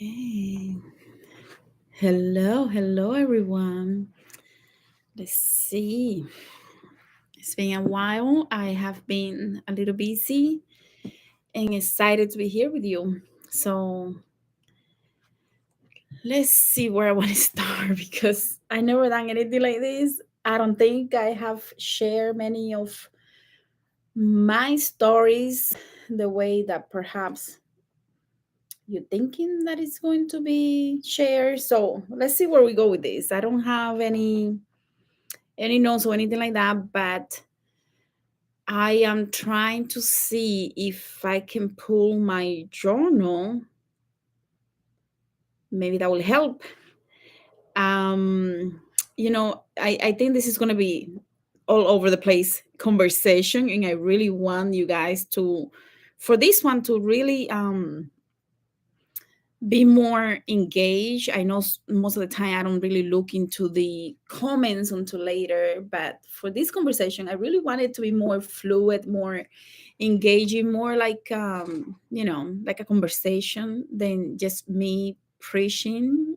Okay. Hello everyone. Let's see. It's been a while. I have been a little busy and excited to be here with you. So let's see where I want to start because I never done anything like this. I don't think I have shared many of my stories the way that perhaps you're thinking that it's going to be shared. So let's see where we go with this. I don't have any notes or anything like that, but I am trying to see if I can pull my journal. Maybe that will help. Um, I think this is going to be all over the place conversation, and I really want you guys to, for this one, to really be more engaged. I know most of the time I don't really look into the comments until later, but for this conversation, I really want it to be more fluid, more engaging, more like like a conversation than just me preaching.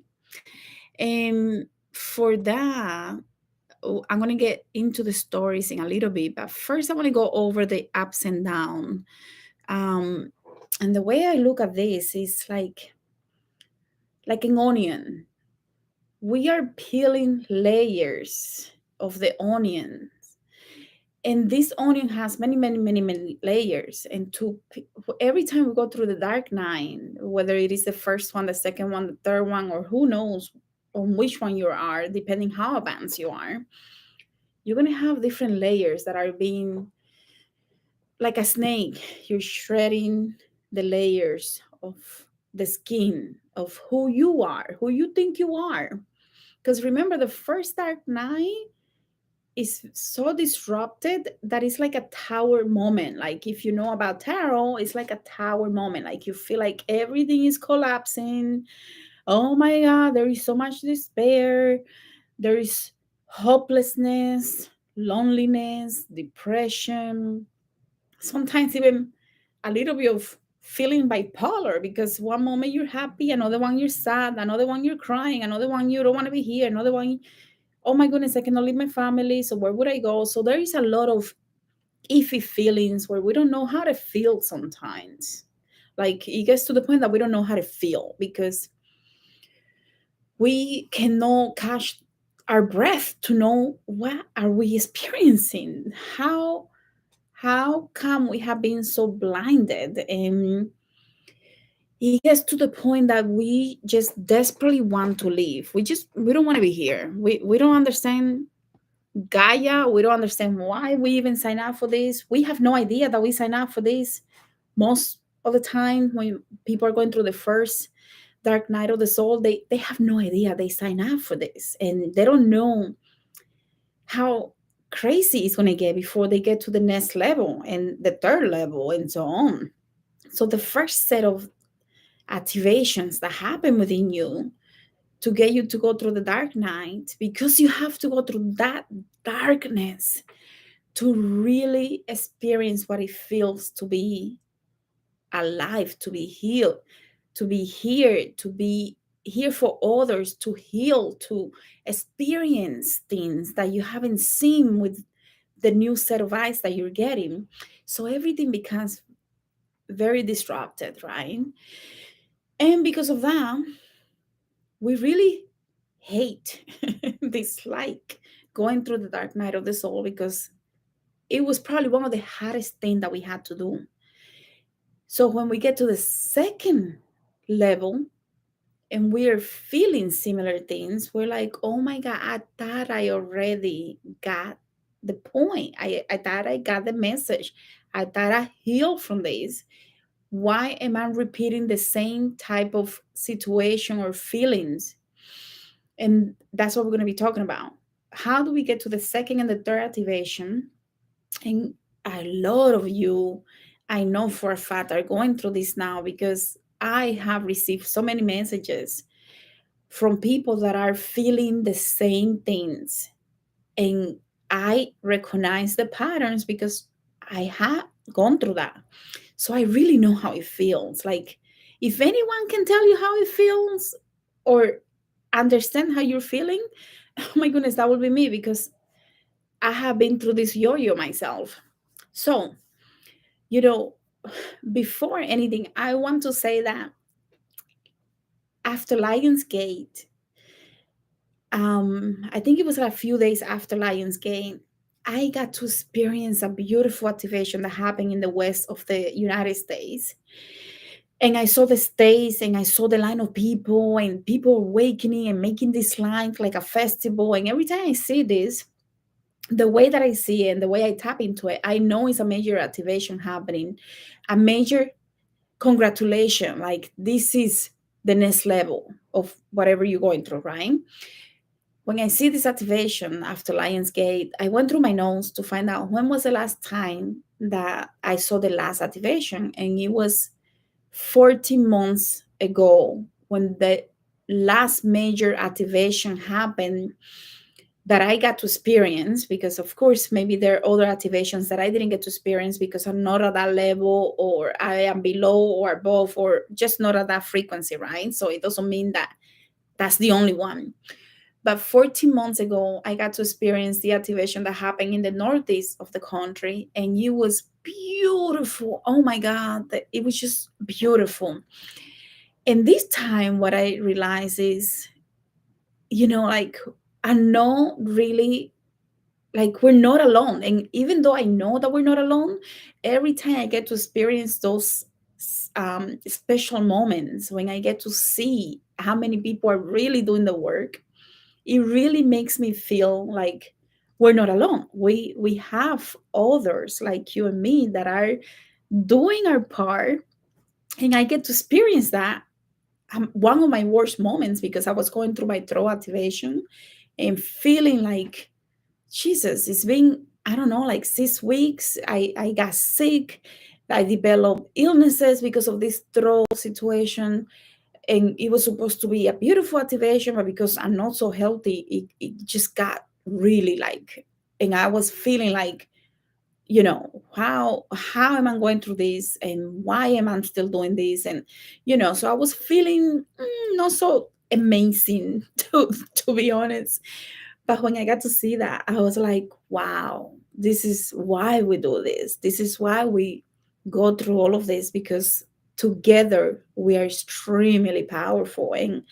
And for that, I'm gonna get into the stories in a little bit, but first I want to go over the ups and downs. Um, and the way I look at this is like an onion. We are peeling layers of the onion, and this onion has many layers. And every time we go through the dark night, whether it is the first one, the second one, the third one, or who knows on which one you are, depending how advanced you are, you're gonna have different layers that are being like a snake. You're shredding the layers of the skin of who you are, who you think you are. Because remember, the first dark night is so disrupted that it's like a tower moment. Like if you know about tarot, it's like a tower moment. Like you feel like everything is collapsing. Oh my God, there is so much despair. There is hopelessness, loneliness, depression, sometimes even a little bit of feeling bipolar because one moment you're happy, another one you're sad, another one you're crying, another one you don't want to be here, another one, oh my goodness, I cannot leave my family, so where would I go? So there is a lot of iffy feelings where we don't know how to feel sometimes. Like it gets to the point that we don't know how to feel because we cannot catch our breath to know what are we experiencing. How come we have been so blinded? And it gets to the point that we just desperately want to leave. We don't want to be here. We don't understand Gaia. We don't understand why we even sign up for this. We have no idea that we sign up for this. Most of the time when people are going through the first dark night of the soul, they have no idea they sign up for this. And they don't know how crazy it's going to get before they get to the next level and the third level and so on. So the first set of activations that happen within you to get you to go through the dark night, because you have to go through that darkness to really experience what it feels to be alive, to be healed, to be here, to be here for others, to heal, to experience things that you haven't seen with the new set of eyes that you're getting. So everything becomes very disrupted, right? And because of that, we really hate dislike going through the dark night of the soul because it was probably one of the hardest things that we had to do. So when we get to the second level and we're feeling similar things, we're like, oh my God, I thought I already got the point. I thought I got the message. I thought I healed from this. Why am I repeating the same type of situation or feelings? And that's what we're going to be talking about. How do we get to the second and the third activation? And a lot of you, I know for a fact, are going through this now because I have received so many messages from people that are feeling the same things. And I recognize the patterns because I have gone through that. So I really know how it feels. Like If anyone can tell you how it feels or understand how you're feeling, oh my goodness, that would be me, because I have been through this yo-yo myself. So, you know, before anything, I want to say that after Lionsgate, I think it was a few days after Lionsgate, I got to experience a beautiful activation that happened in the west of the United States. And I saw the stage and I saw the line of people and people awakening and making this line like a festival. And every time I see this, the way that I see it and the way I tap into it, I know it's a major activation happening, a major congratulation. Like this is the next level of whatever you're going through, right? When I see this activation after Lionsgate, I went through my notes to find out when was the last time that I saw the last activation. And it was 14 months ago when the last major activation happened that I got to experience, because of course maybe there are other activations that I didn't get to experience because I'm not at that level, or I am below or above, or just not at that frequency, right? So it doesn't mean that that's the only one. But 14 months ago, I got to experience the activation that happened in the northeast of the country, and it was beautiful. Oh my God, it was just beautiful. And this time, what I realized is, like, I'm not really, like, we're not alone. And even though I know that we're not alone, every time I get to experience those special moments when I get to see how many people are really doing the work, it really makes me feel like we're not alone. We have others like you and me that are doing our part, and I get to experience that. One of my worst moments, because I was going through my throat activation and feeling like, Jesus, it's been, I don't know, like 6 weeks. I got sick. I developed illnesses because of this throat situation. And it was supposed to be a beautiful activation, but because I'm not so healthy, it just got really like, and I was feeling like, how am I going through this, and why am I still doing this? And so I was feeling not so amazing to be honest. But when I got to see that, I was like, wow, this is why we do this. This is why we go through all of this, because together we are extremely powerful. And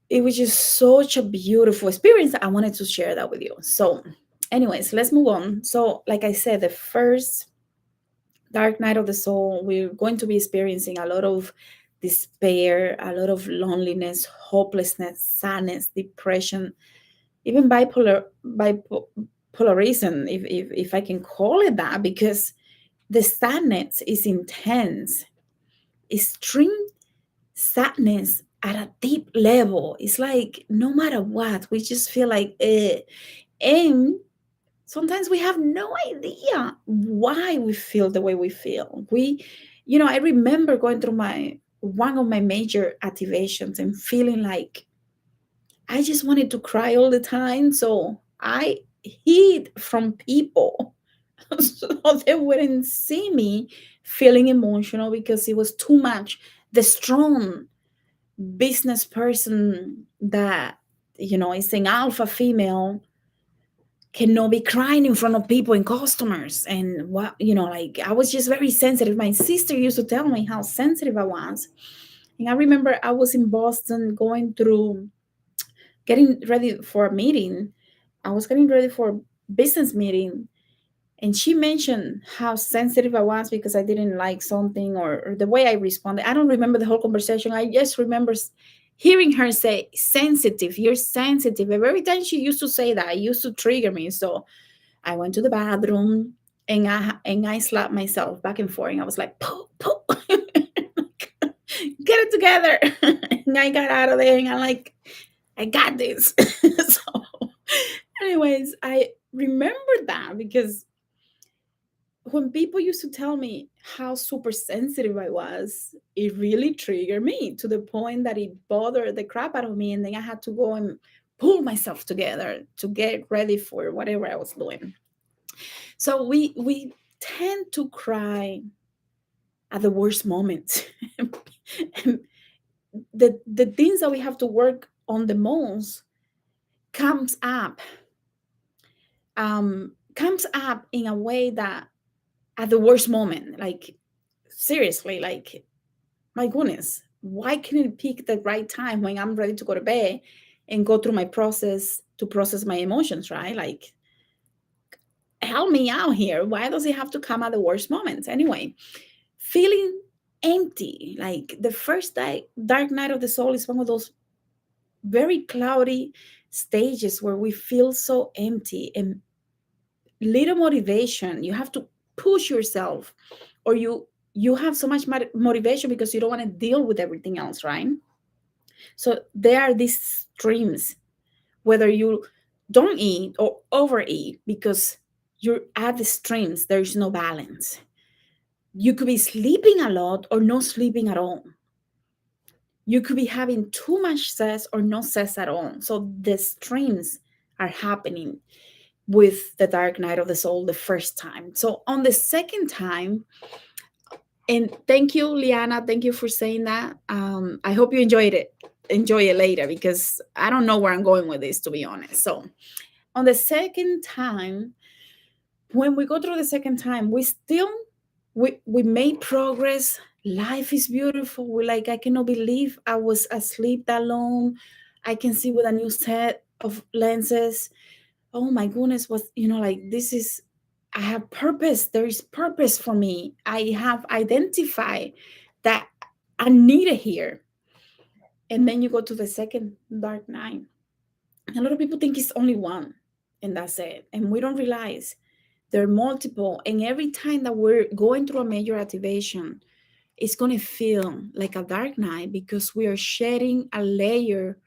it was just such a beautiful experience. I wanted to share that with you. So, anyways, let's move on. So, like I said, the first dark night of the soul, we're going to be experiencing a lot of despair, a lot of loneliness, hopelessness, sadness, depression, even bipolarism, if I can call it that, because the sadness is intense, extreme sadness at a deep level. It's like no matter what, we just feel like and sometimes we have no idea why we feel the way we feel. I remember going through my one of my major activations and feeling like I just wanted to cry all the time. So I hid from people so they wouldn't see me feeling emotional, because it was too much. The strong business person that, is an alpha female cannot be crying in front of people and customers. And what, like I was just very sensitive. My sister used to tell me how sensitive I was. And I remember I was in Boston going through getting ready for a meeting. I was getting ready for a business meeting, and she mentioned how sensitive I was because I didn't like something, or the way I responded. I don't remember the whole conversation. I just remember hearing her say, "Sensitive, you're sensitive." And every time she used to say that, it used to trigger me. So I went to the bathroom and I slapped myself back and forth. And I was like, "Pooh, pooh." Get it together. And I got out of there, and I'm like, I got this. So, anyways, I remember that because when people used to tell me how super sensitive I was, it really triggered me to the point that it bothered the crap out of me. And then I had to go and pull myself together to get ready for whatever I was doing. So we tend to cry at the worst moments. The things that we have to work on the most comes up comes up in a way that at the worst moment, like seriously, like my goodness, why can't it pick the right time when I'm ready to go to bed and go through my process to process my emotions, right? Like, help me out here. Why does it have to come at the worst moments? Anyway, feeling empty, like the first dark night of the soul is one of those very cloudy stages where we feel so empty and little motivation. You have to push yourself, or you have so much motivation because you don't want to deal with everything else, right? So there are these streams, whether you don't eat or overeat, because you're at the streams, there's no balance. You could be sleeping a lot or not sleeping at all. You could be having too much sex or no sex at all. So the streams are happening with the dark night of the soul the first time. So on the second time, and thank you, Liana, thank you for saying that. I hope you enjoy it later, because I don't know where I'm going with this, to be honest. So on the second time, when we go through the second time, we made progress. Life is beautiful. We like, I cannot believe I was asleep that long. I can see with a new set of lenses. Oh my goodness, what, like, this is, I have purpose. There is purpose for me. I have identified that I need it here. And then you go to the second dark night. A lot of people think it's only one, and that's it. And we don't realize there are multiple. And every time that we're going through a major activation, it's going to feel like a dark night, because we are shedding a layer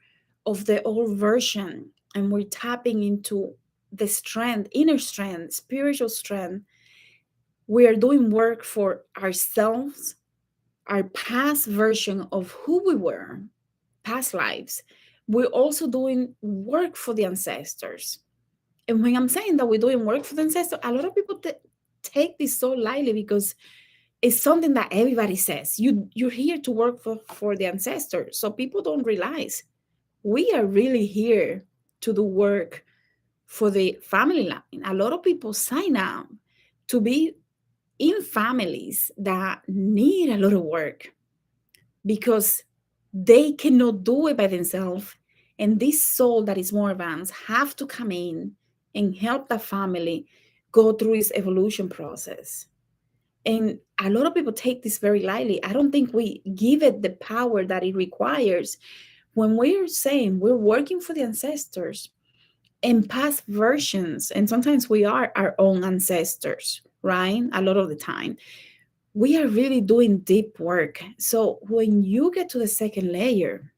of the old version, and we're tapping into the strength, inner strength, spiritual strength. We are doing work for ourselves, our past version of who we were, past lives. We're also doing work for the ancestors. And when I'm saying that we're doing work for the ancestors, a lot of people take this so lightly, because it's something that everybody says. You're here to work for the ancestors. So people don't realize we are really here to do work for the family line. A lot of people sign up to be in families that need a lot of work, because they cannot do it by themselves. And this soul that is more advanced have to come in and help the family go through its evolution process. And a lot of people take this very lightly. I don't think we give it the power that it requires. When we're saying we're working for the ancestors and past versions, and sometimes we are our own ancestors, right? A lot of the time, we are really doing deep work. So when you get to the second layer,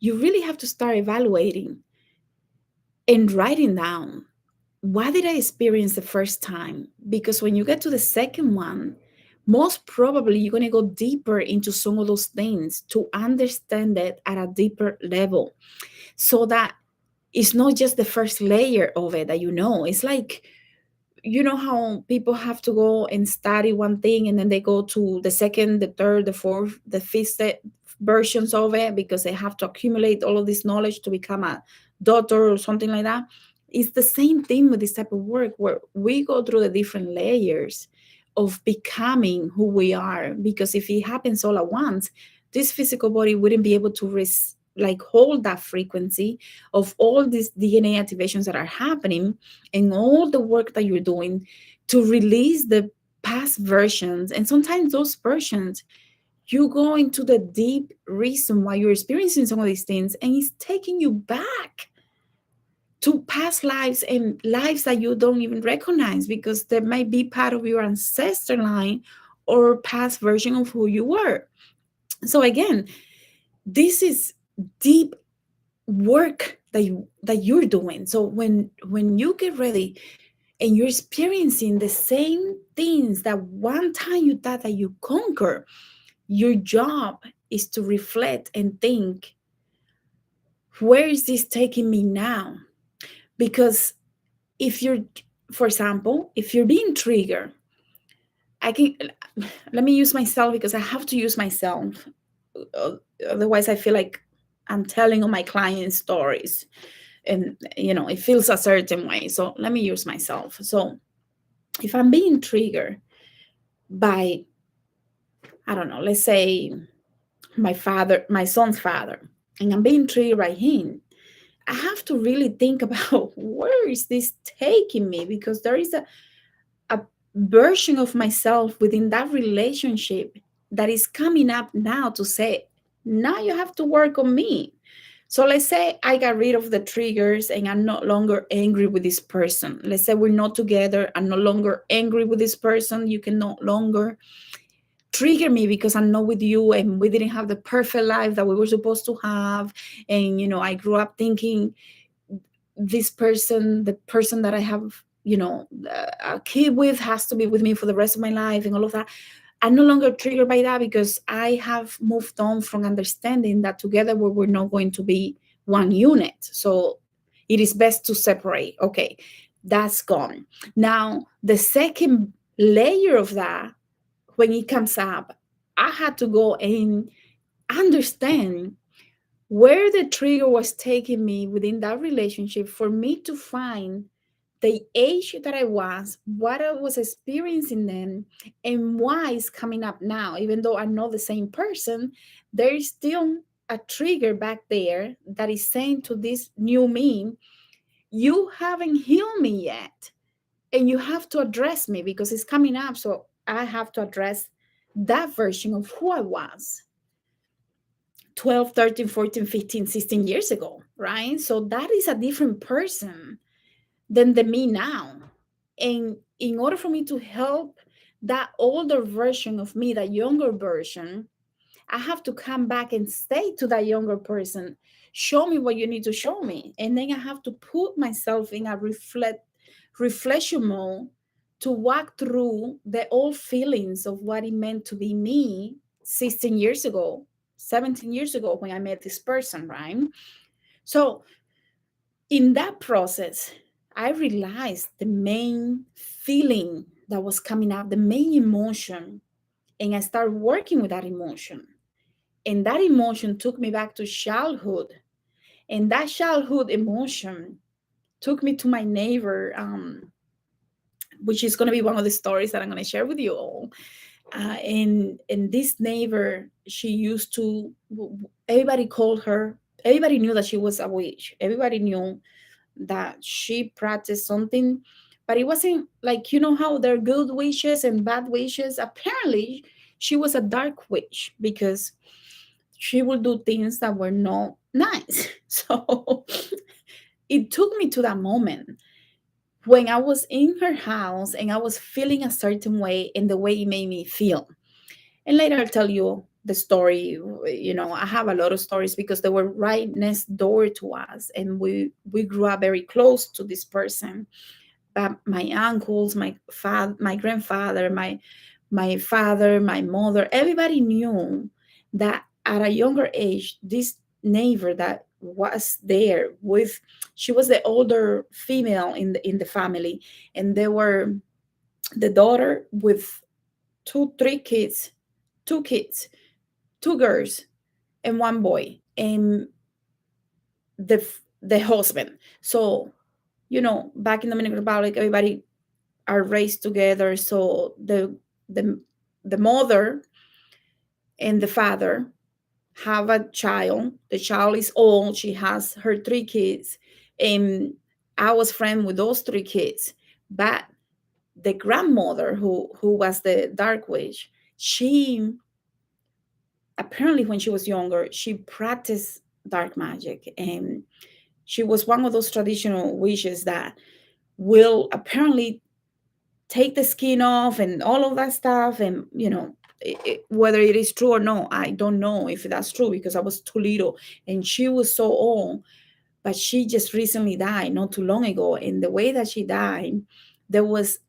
you really have to start evaluating and writing down, what did I experience the first time? Because when you get to the second one, most probably you're going to go deeper into some of those things to understand it at a deeper level, so that it's not just the first layer of it that it's like, how people have to go and study one thing, and then they go to the second, the third, the fourth, the fifth versions of it, because they have to accumulate all of this knowledge to become a doctor or something like that. It's the same thing with this type of work, where we go through the different layers of becoming who we are. Because if it happens all at once, this physical body wouldn't be able to like hold that frequency of all these DNA activations that are happening, and all the work that you're doing to release the past versions. And sometimes those versions, you go into the deep reason why you're experiencing some of these things, and it's taking you back to past lives and lives that you don't even recognize, because they might be part of your ancestor line or past version of who you were. So again, this is deep work that you're doing. So when you get ready and you're experiencing the same things that one time you thought that you conquer, your job is to reflect and think, where is this taking me now? Because if you're, for example, if you're being triggered I can let me use myself because I have to use myself. Uh, Otherwise, I feel like I'm telling all my clients stories, and it feels a certain way. So let me use myself. So if I'm being triggered by, I don't know, let's say my son's father, and I'm being triggered by him, I have to really think about where is this taking me, because there is a version of myself within that relationship that is coming up now to say, now you have to work on me. So let's say I got rid of the triggers and I'm no longer angry with this person. Let's say we're not together. I'm no longer angry with this person. You can no longer trigger me because I'm not with you and we didn't have the perfect life that we were supposed to have. And, I grew up thinking this person, the person that I have, a kid with, has to be with me for the rest of my life and all of that. I'm no longer triggered by that because I have moved on from understanding that together we're not going to be one unit. So it is best to separate. Okay, that's gone. Now, the second layer of that, when it comes up, I had to go and understand where the trigger was taking me within that relationship for me to find the age that I was, what I was experiencing then, and why it's coming up now. Even though I'm not the same person, there is still a trigger back there that is saying to this new me, you haven't healed me yet. And you have to address me because it's coming up. So I have to address that version of who I was 12, 13, 14, 15, 16 years ago, right? So that is a different person than the me now. And in order for me to help that older version of me, that younger version, I have to come back and say to that younger person, show me what you need to show me. And then I have to put myself in a reflection mode to walk through the old feelings of what it meant to be me 16 years ago, 17 years ago when I met this person, right? So in that process, I realized the main feeling that was coming up, the main emotion, and I started working with that emotion. And that emotion took me back to childhood. And that childhood emotion took me to my neighbor, which is going to be one of the stories that I'm going to share with you all. And this neighbor, she used to, everybody called her, everybody knew that she was a witch. Everybody knew that she practiced something, but it wasn't like, how there are good wishes and bad wishes. Apparently, she was a dark witch because she would do things that were not nice. So it took me to that moment when I was in her house and I was feeling a certain way and the way it made me feel. And later I'll tell you the story. I have a lot of stories because they were right next door to us and we grew up very close to this person. But my uncles, my grandfather, my father, my mother, everybody knew that at a younger age, this neighbor that was there with, she was the older female in the family, and they were the daughter with three kids, two kids, two girls, and one boy, and the husband. So back in the Dominican Republic, everybody are raised together. So the the mother and the father have a child. The child is old. She has her three kids, and I was friend with those three kids. But the grandmother, who was the dark witch, she apparently when she was younger, she practiced dark magic, and she was one of those traditional witches that will apparently take the skin off and all of that stuff. And whether it is true or no, I don't know if that's true because I was too little and she was so old. But she just recently died not too long ago, and the way that she died, there was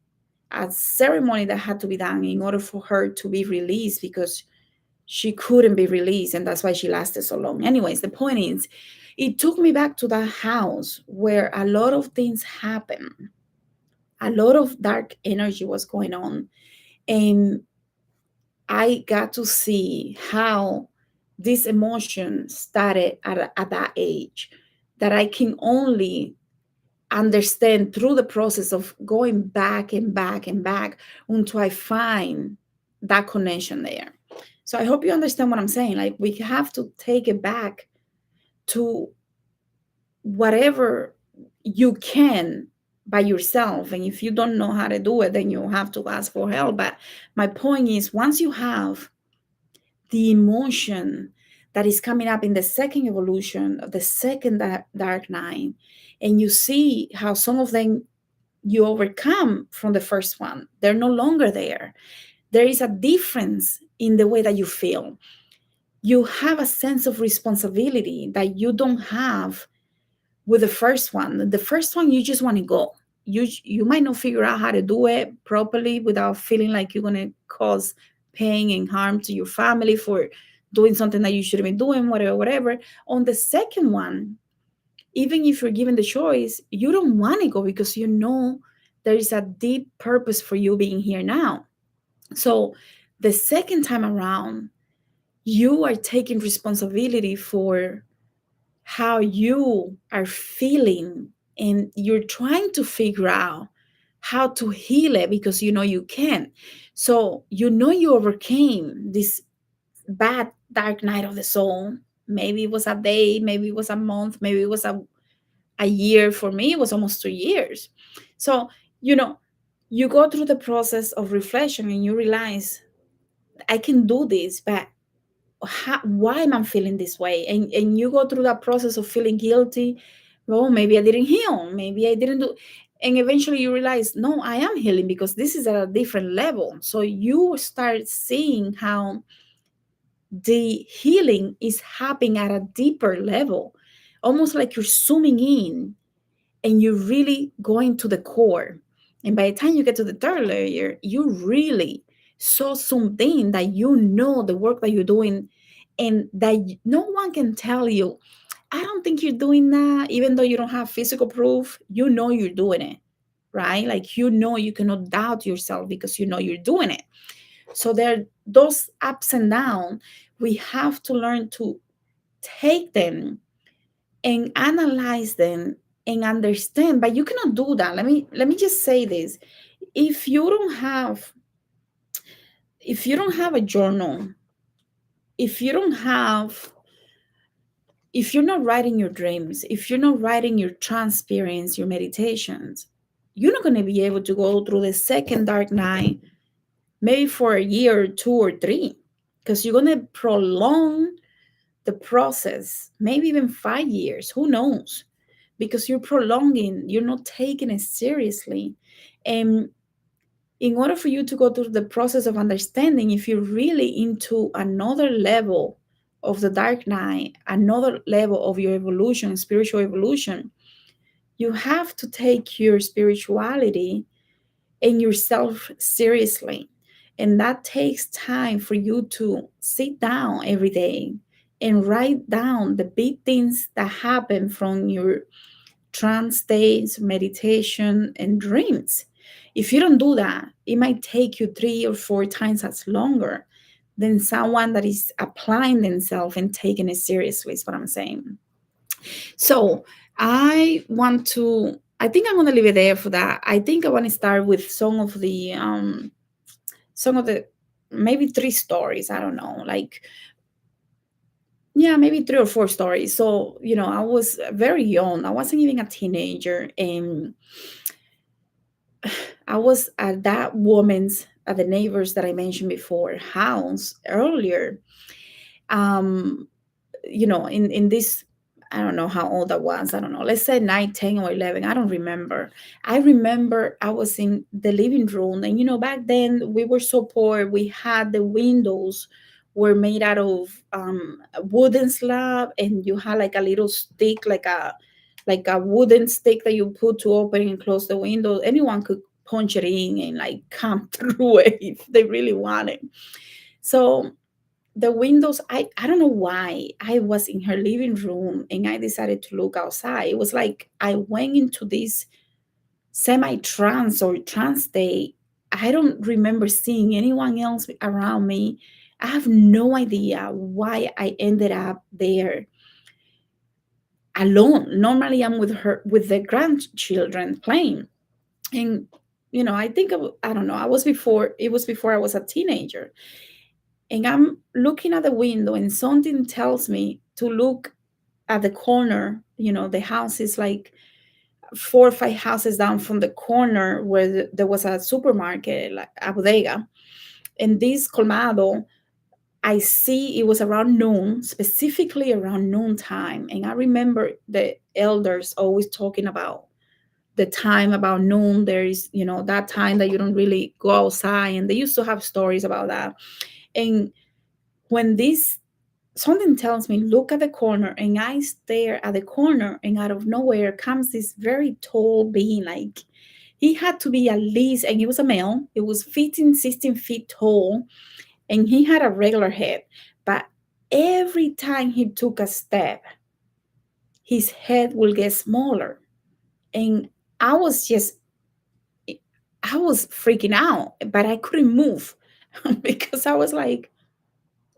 a ceremony that had to be done in order for her to be released because she couldn't be released, and that's why she lasted so long. Anyways, the point is, it took me back to that house where a lot of things happened. A lot of dark energy was going on. And I got to see how this emotion started at that age, that I can only understand through the process of going back and back and back until I find that connection there. So I hope you understand what I'm saying. Like, we have to take it back to whatever you can by yourself. And if you don't know how to do it, then you have to ask for help. But my point is, once you have the emotion that is coming up in the second evolution of the second dark night, and you see how some of them you overcome from the first one, they're no longer there. There is a difference in the way that you feel. You have a sense of responsibility that you don't have with the first one. The first one, you just want to go. You might not figure out how to do it properly without feeling like you're going to cause pain and harm to your family for doing something that you shouldn't be doing, whatever, whatever. On the second one, even if you're given the choice, you don't want to go because you know there is a deep purpose for you being here now. So the second time around, you are taking responsibility for how you are feeling, and you're trying to figure out how to heal it because you know you can. So you know you overcame this bad dark night of the soul. Maybe it was a day, maybe it was a month, maybe it was a year. For me, it was almost 2 years. So, you know, you go through the process of reflection and you realize, I can do this, but why am I feeling this way? And you go through that process of feeling guilty. Oh, maybe I didn't heal. Maybe I didn't do. And eventually you realize, no, I am healing because this is at a different level. So you start seeing how the healing is happening at a deeper level, almost like you're zooming in and you're really going to the core. And by the time you get to the third layer, you really so zoomed in that you know the work that you're doing, and that no one can tell you, I don't think you're doing that, even though you don't have physical proof. You know you're doing it, right? Like, you know, you cannot doubt yourself because you know you're doing it. So there are those ups and downs. We have to learn to take them and analyze them and understand. But you cannot do that. Let me just say this. If you don't have if you don't have a journal, if you don't have if you're not writing your dreams, if you're not writing your transparency, your meditations, you're not going to be able to go through the second dark night maybe for a year or two or three, because you're going to prolong the process, maybe even 5 years, who knows? Because you're prolonging, you're not taking it seriously. And in order for you to go through the process of understanding, if you're really into another level of the dark night, another level of your evolution, spiritual evolution, you have to take your spirituality and yourself seriously. And that takes time for you to sit down every day and write down the big things that happen from your trance states, meditation, and dreams. If you don't do that, it might take you 3 or 4 times as longer than someone that is applying themselves and taking it seriously, is what I'm saying. So I think I'm gonna leave it there for that. I think I want to start with some of the maybe 3 stories. I don't know, like, yeah, maybe 3 or 4 stories. So, I was very young. I wasn't even a teenager, and I was at that woman's, at the neighbors that I mentioned before, house earlier. Um, in this, I don't know how old I was. I don't know. Let's say 9, 10, or 11. I don't remember. I remember I was in the living room, and back then we were so poor. We had the windows were made out of a wooden slab, and you had like a little stick, like a wooden stick that you put to open and close the window. Anyone could punch it in and like come through it if they really wanted. So the windows, I don't know why I was in her living room and I decided to look outside. It was like I went into this semi trance or trance state I don't remember seeing anyone else around me. I have no idea why I ended up there alone. Normally I'm with her, with the grandchildren playing. And I think I don't know, it was before I was a teenager. And I'm looking at the window and something tells me to look at the corner. The house is like 4 or 5 houses down from the corner where there was a supermarket, like a bodega. And this colmado, I see it was around noon, specifically around noon time. And I remember the elders always talking about the time about noon. There is, that time that you don't really go outside. And they used to have stories about that. And when this something tells me, look at the corner, and I stare at the corner, and out of nowhere comes this very tall being. Like, he had to be at least, and he was a male, it was 15, 16 feet tall, and he had a regular head. But every time he took a step, his head will get smaller. And I was just, I was freaking out, but I couldn't move because I was like,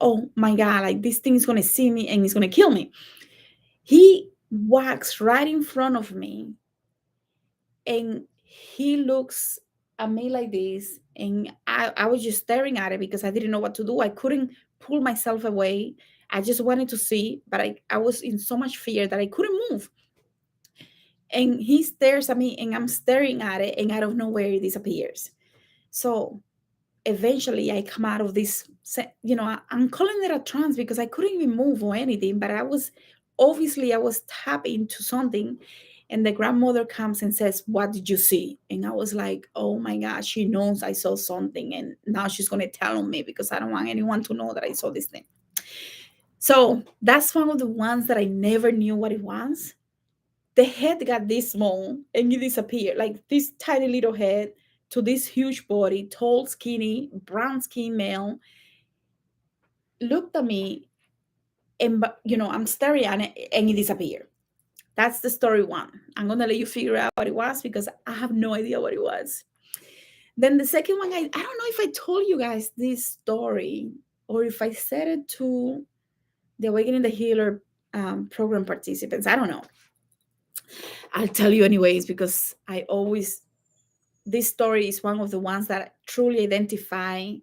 oh my God, like this thing is going to see me and it's going to kill me. He walks right in front of me and he looks at me like this. And I was just staring at it because I didn't know what to do. I couldn't pull myself away. I just wanted to see, but I was in so much fear that I couldn't move. And he stares at me and I'm staring at it, and out of nowhere it disappears. So eventually I come out of this, I'm calling it a trance because I couldn't even move or anything, but I was tapped into something. And the grandmother comes and says, what did you see? And I was like, oh my God, she knows I saw something. And now she's going to tell on me because I don't want anyone to know that I saw this thing. So that's one of the ones that I never knew what it was. The head got this small and it disappeared, like this tiny little head to this huge body, tall, skinny, brown skin male, looked at me, and I'm staring at it and it disappeared. That's the story one. I'm gonna let you figure out what it was because I have no idea what it was. Then the second one, I don't know if I told you guys this story or if I said it to the Awakening the Healer program participants. I don't know. I'll tell you anyways because this story is one of the ones that truly identify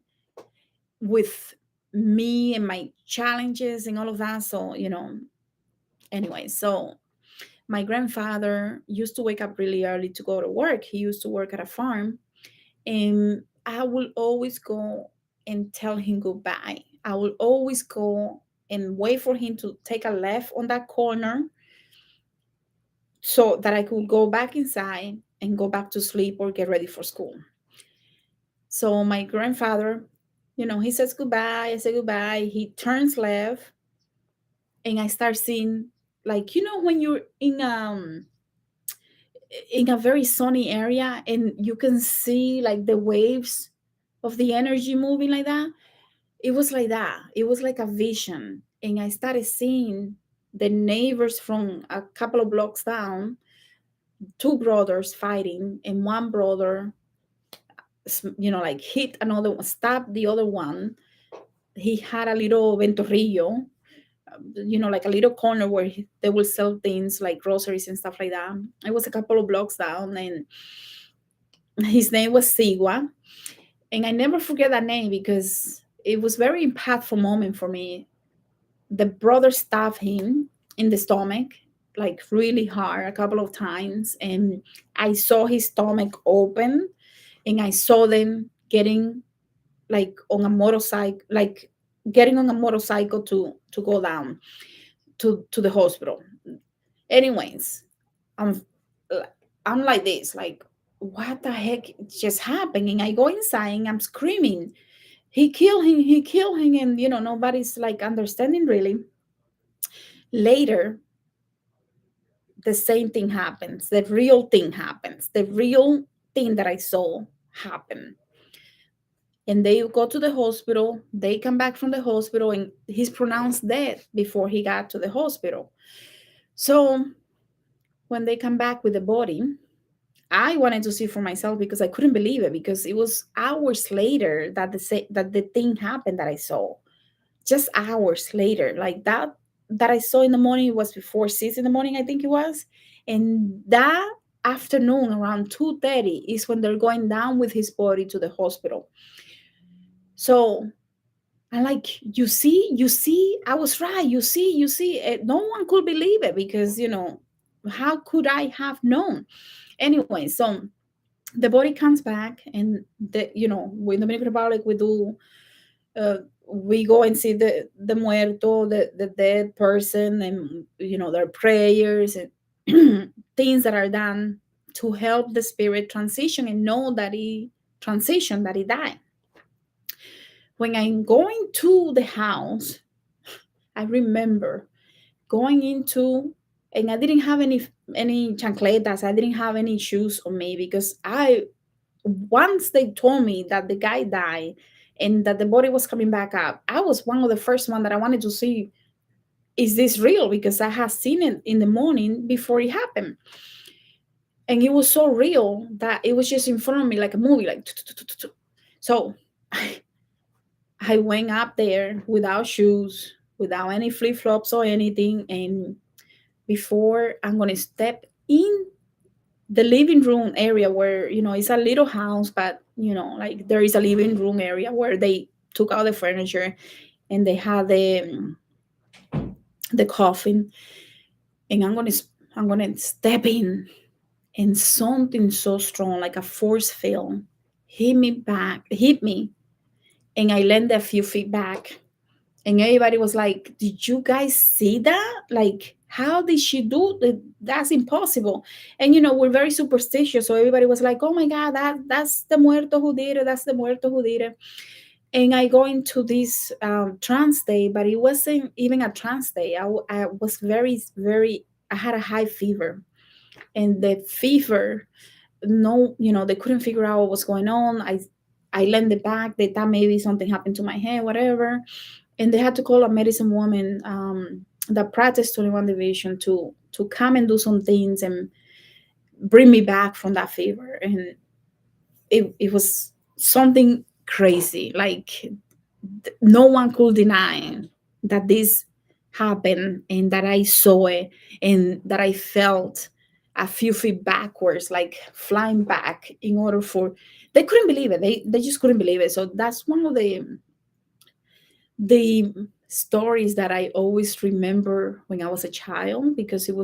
with me and my challenges and all of that. So, anyway, so my grandfather used to wake up really early to go to work. He used to work at a farm, and I will always go and tell him goodbye. I will always go and wait for him to take a left on that corner so that I could go back inside and go back to sleep or get ready for school. So my grandfather, he says goodbye. I say goodbye. He turns left, and I start seeing, like, when you're in a very sunny area and you can see like the waves of the energy moving like that. It was like that. It was like a vision. And I started seeing the neighbors from a couple of blocks down, two brothers fighting, and one brother, like hit another one, stabbed the other one. He had a little ventorrillo, like a little corner where they will sell things like groceries and stuff like that. It was a couple of blocks down, and his name was Sigua. And I never forget that name because it was very impactful moment for me. The brother stabbed him in the stomach, like really hard, a couple of times, and I saw his stomach open, and I saw them getting like on a motorcycle, like getting on a motorcycle to go down to the hospital. Anyways, I'm I'm like this, like, what the heck just happened? And I go inside and I'm screaming, he killed him, and nobody's like understanding really. Later, the same thing happens. The real thing happens. The real thing that I saw happen. And they go to the hospital. They come back from the hospital, and he's pronounced dead before he got to the hospital. So when they come back with the body, I wanted to see for myself because I couldn't believe it, because it was hours later that that the thing happened that I saw. Just hours later, like that I saw in the morning, it was before 6 in the morning, I think it was. And that afternoon around 2:30 is when they're going down with his body to the hospital. So I'm like, you see, I was right. You see. No one could believe it because, how could I have known? Anyway, so the body comes back, and in the Dominican Republic, uh, we go and see the muerto, the dead person, and their prayers and things that are done to help the spirit transition and know that he transitioned, that he died. When I'm going to the house, I remember going into, and I didn't have any chancletas, I didn't have any shoes on me, because I once they told me that the guy died and that the body was coming back up, I was one of the first one that I wanted to see, is this real? Because I had seen it in the morning before it happened. And it was so real that it was just in front of me like a movie, like so I went up there without shoes, without any flip-flops or anything. And before I'm gonna step in the living room area, where it's a little house, but like there is a living room area where they took out the furniture, and they had the coffin. And I'm gonna step in, and something so strong, like a force field, hit me, and I landed a few feet back. And everybody was like, did you guys see that? Like, how did she do that? That's impossible. And we're very superstitious, so everybody was like, oh my god, that's the muerto who did it, that's the muerto who did it. And I go into this trance day, but it wasn't even a trance day. I was very, very, I had a high fever. And the fever, no, they couldn't figure out what was going on. I landed back, they thought maybe something happened to my head, whatever. And they had to call a medicine woman that practiced 21 division to come and do some things and bring me back from that fever. And it was something crazy. Like, no one could deny that this happened, and that I saw it, and that I felt a few feet backwards, like flying back, in order for, they couldn't believe it. They just couldn't believe it. So that's one of the stories that I always remember when I was a child, because it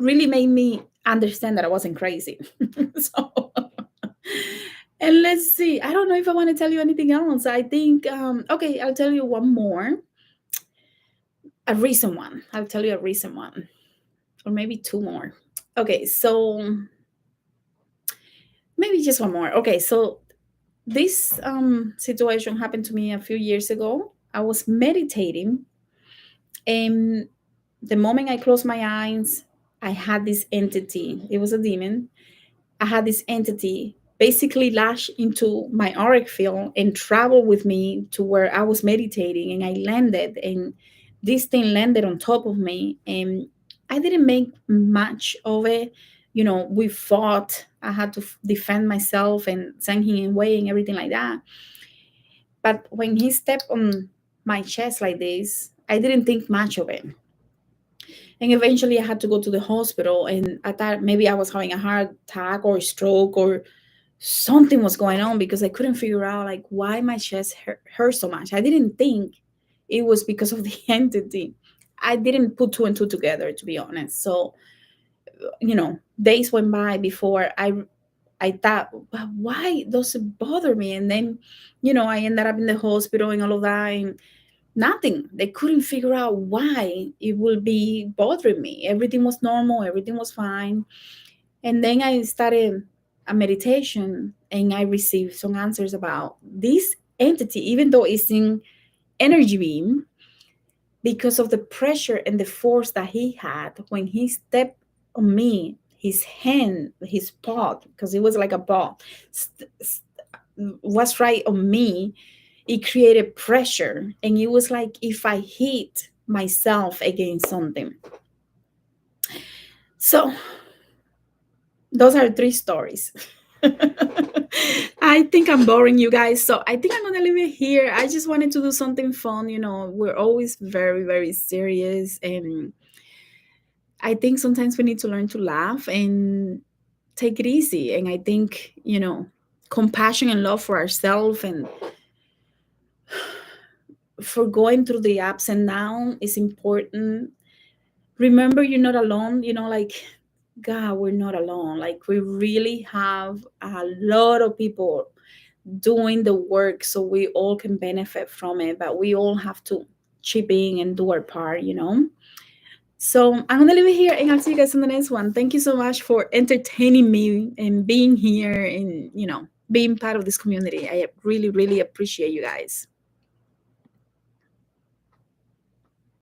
really made me understand that I wasn't crazy. So, and let's see. I don't know if I want to tell you anything else. I think, okay, I'll tell you one more. A recent one. I'll tell you a recent one, or maybe two more. Okay, so maybe just one more. Okay, so this situation happened to me a few years ago. I was meditating, and the moment I closed my eyes, I had this entity. It was a demon. I had this entity basically lash into my auric field and travel with me to where I was meditating, and I landed, and this thing landed on top of me, and I didn't make much of it. We fought. I had to defend myself and send him away and everything like that. But when he stepped on my chest like this, I didn't think much of it. And eventually I had to go to the hospital, and I thought maybe I was having a heart attack or stroke, or something was going on, because I couldn't figure out like why my chest hurt so much. I didn't think it was because of the entity. I didn't put two and two together, to be honest. So, days went by before I thought, but why does it bother me? And then, I ended up in the hospital and all of that, and nothing. They couldn't figure out why it would be bothering me. Everything was normal, everything was fine. And then I started a meditation, and I received some answers about this entity, even though it's in energy beam, because of the pressure and the force that he had when he stepped on me, his hand, his paw, because it was like a paw, was right on me. It created pressure, and it was like if I hit myself against something. So Those are three stories. I think I'm boring you guys, so I think I'm gonna leave it here. I just wanted to do something fun. We're always very, very serious, and I think sometimes we need to learn to laugh and take it easy. And I think, compassion and love for ourselves and for going through the ups and downs is important. Remember, you're not alone. Like, God, we're not alone. Like, we really have a lot of people doing the work so we all can benefit from it, but we all have to chip in and do our part. So I'm gonna leave it here, and I'll see you guys in the next one. Thank you so much for entertaining me and being here and being part of this community. I really, really appreciate you guys.